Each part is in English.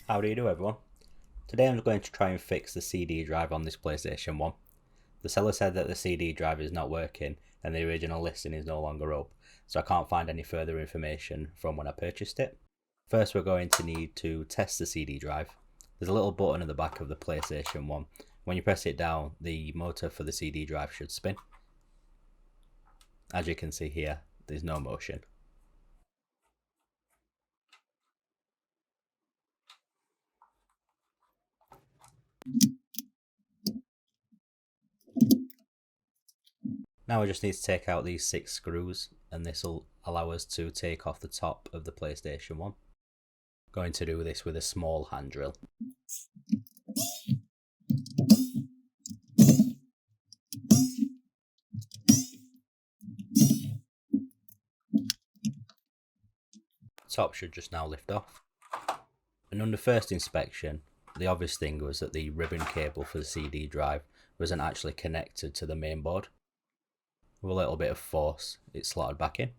How do you do, everyone? Today I'm going to try and fix the CD drive on this PlayStation 1. The seller said that the CD drive is not working and the original listing is no longer up, so I can't find any further information from when I purchased it. First we're going to need to test the CD drive. There's a little button at the back of the PlayStation 1. When you press it down, the motor for the CD drive should spin. As you can see here, there's no motion. Now we just need to take out these 6 screws, and this will allow us to take off the top of the PlayStation 1. Going to do this with a small hand drill. Top should just now lift off. And under first inspection, the obvious thing was that the ribbon cable for the CD drive wasn't actually connected to the main board. With a little bit of force, it slotted back in.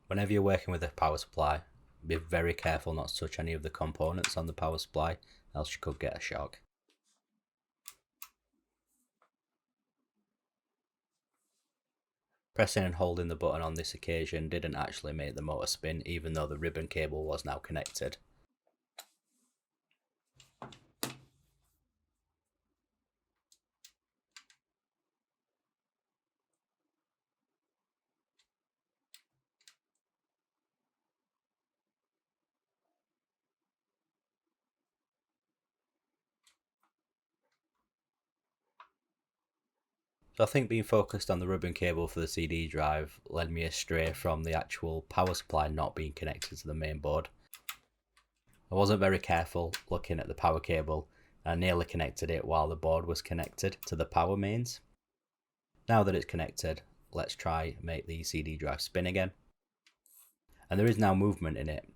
Whenever you're working with a power supply, be very careful not to touch any of the components on the power supply, else you could get a shock. Pressing and holding the button on this occasion didn't actually make the motor spin, even though the ribbon cable was now connected. So I think being focused on the ribbon cable for the CD drive led me astray from the actual power supply not being connected to the main board. I wasn't very careful looking at the power cable and I nearly connected it while the board was connected to the power mains. Now that it's connected, let's try make the CD drive spin again. And there is now movement in it,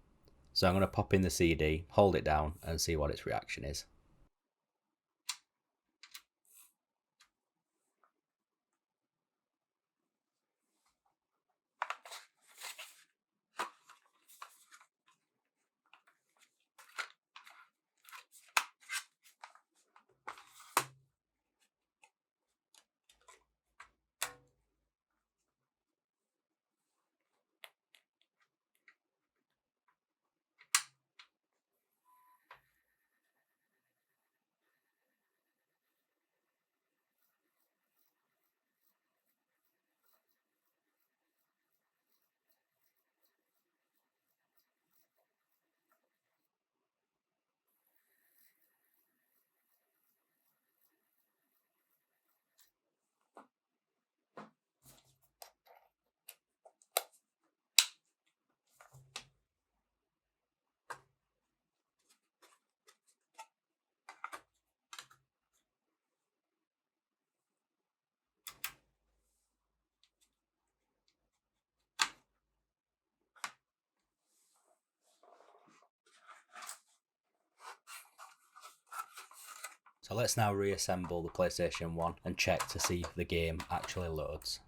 so I'm going to pop in the CD, hold it down and see what its reaction is. So let's now reassemble the PlayStation 1 and check to see if the game actually loads.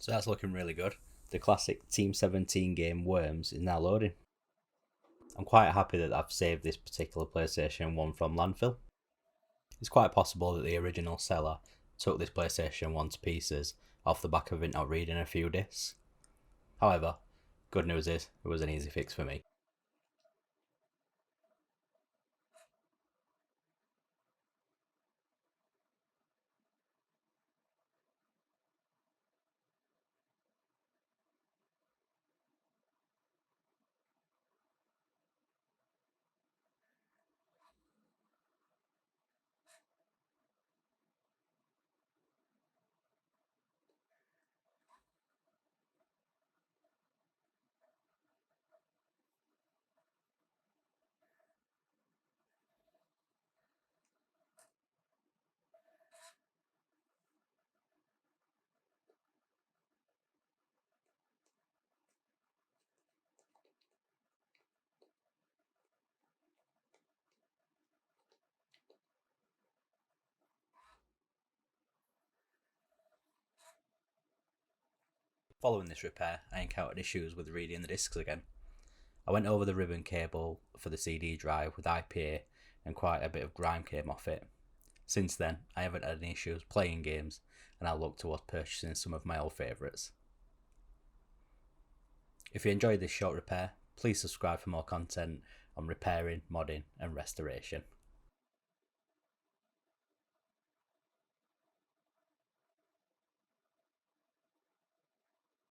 So that's looking really good. The classic Team 17 game Worms is now loading. I'm quite happy that I've saved this particular PlayStation 1 from landfill. It's quite possible that the original seller took this PlayStation 1 to pieces off the back of it not reading a few discs. However, good news is it was an easy fix for me. Following this repair, I encountered issues with reading the discs again. I went over the ribbon cable for the CD drive with IPA and quite a bit of grime came off it. Since then, I haven't had any issues playing games, and I'll look towards purchasing some of my old favourites. If you enjoyed this short repair, please subscribe for more content on repairing, modding and restoration.